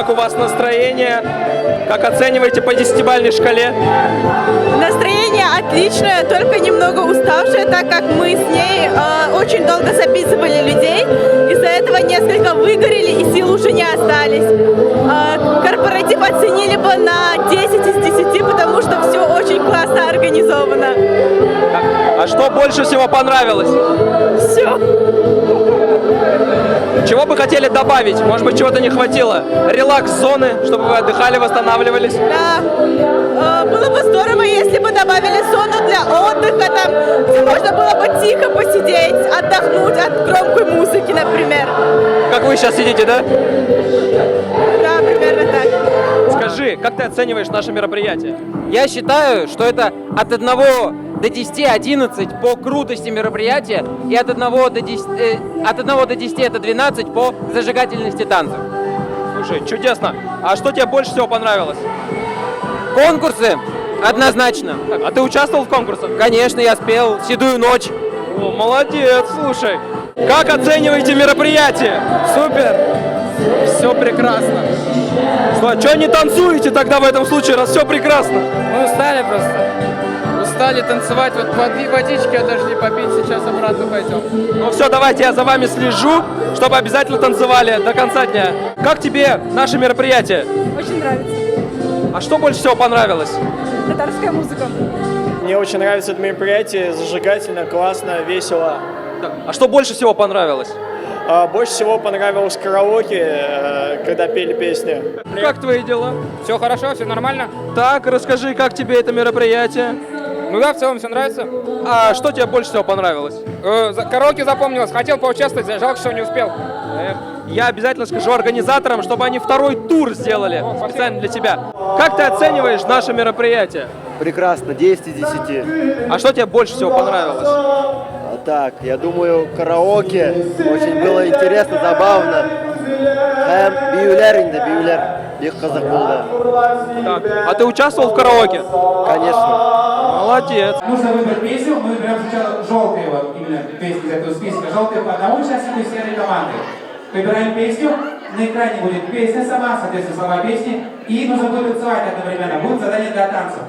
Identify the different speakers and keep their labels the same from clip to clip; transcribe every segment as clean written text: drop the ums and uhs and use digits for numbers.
Speaker 1: как у вас настроение? Как оцениваете по 10-бальной шкале?
Speaker 2: Настроение отличное, только немного уставшее, так как мы с ней очень долго записывали людей. Из-за этого несколько выгорели и сил уже не остались. Корпоратив оценили бы на 10 из 10, потому что все очень классно организовано.
Speaker 1: А что больше всего понравилось?
Speaker 2: Все.
Speaker 1: Чего бы хотели добавить? Может быть, чего-то не хватило? Релакс-зоны, чтобы вы отдыхали, восстанавливались?
Speaker 2: Да. Было бы здорово, если бы добавили зону для отдыха, там, где можно было бы тихо посидеть, отдохнуть от громкой музыки, например.
Speaker 1: Как вы сейчас сидите, да?
Speaker 2: Да, примерно так.
Speaker 1: Скажи, как ты оцениваешь наше мероприятие?
Speaker 3: Я считаю, что это от 1 до 10 11 по крутости мероприятия и от 1 до 10 это 12 по зажигательности танцев.
Speaker 1: Слушай, чудесно. А что тебе больше всего понравилось?
Speaker 3: Конкурсы однозначно.
Speaker 1: Так, а ты участвовал в конкурсах?
Speaker 3: Конечно, я спел «Седую ночь».
Speaker 1: О, молодец, слушай. Как оцениваете мероприятие?
Speaker 4: Супер! Все прекрасно.
Speaker 1: А что не танцуете тогда в этом случае, раз все прекрасно?
Speaker 4: Мы устали просто. Устали танцевать. Вот водички отошли попить, сейчас обратно пойдем.
Speaker 1: Ну все, давайте я за вами слежу, чтобы обязательно танцевали до конца дня. Как тебе наше мероприятие?
Speaker 2: Очень нравится.
Speaker 1: А что больше всего понравилось?
Speaker 2: Татарская музыка.
Speaker 5: Мне очень нравится это мероприятие, зажигательно, классно, весело.
Speaker 1: Так, а что больше всего понравилось?
Speaker 5: Больше всего понравилось караоке, когда пели песни.
Speaker 1: Как твои дела?
Speaker 4: Все хорошо, все нормально?
Speaker 1: Так, расскажи, как тебе это мероприятие?
Speaker 4: Ну да, в целом все нравится.
Speaker 1: А что тебе больше всего понравилось?
Speaker 4: Караоке запомнилось. Хотел поучаствовать, жалко, что не успел.
Speaker 1: Я обязательно скажу организаторам, чтобы они второй тур сделали специально для тебя. Как ты оцениваешь наше мероприятие?
Speaker 6: Прекрасно, 10 из 10.
Speaker 1: А что тебе больше всего понравилось?
Speaker 6: Так, я думаю, караоке очень было интересно, забавно. Биюлер инде, биюлер. Их казах было.
Speaker 1: Так, а ты участвовал в караоке?
Speaker 6: Конечно.
Speaker 1: Молодец.
Speaker 7: Нужно выбрать песню, мы выберем сначала желтые вот именно песни из этого списка. Желтые по одному участнику и серые команды. Выбираем песню, на экране будет песня сама, соответственно, слова песни, и нужно будет танцевать одновременно. Будет задание для танцев.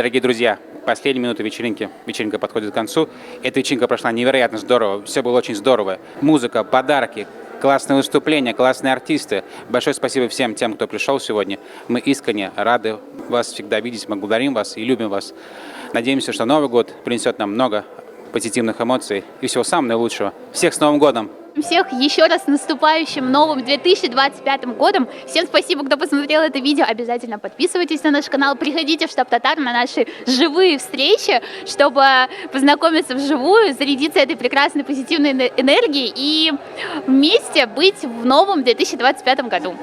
Speaker 8: Дорогие друзья, последние минуты вечеринки. Вечеринка подходит к концу. Эта вечеринка прошла невероятно здорово. Все было очень здорово. Музыка, подарки, классные выступления, классные артисты. Большое спасибо всем тем, кто пришел сегодня. Мы искренне рады вас всегда видеть. Мы благодарим вас и любим вас. Надеемся, что Новый год принесет нам много позитивных эмоций и всего самого наилучшего. Всех с Новым годом!
Speaker 9: Всех еще раз с наступающим новым 2025 годом. Всем спасибо, кто посмотрел это видео. Обязательно подписывайтесь на наш канал, приходите в штаб Татар на наши живые встречи, чтобы познакомиться вживую, зарядиться этой прекрасной позитивной энергией и вместе быть в новом 2025 году.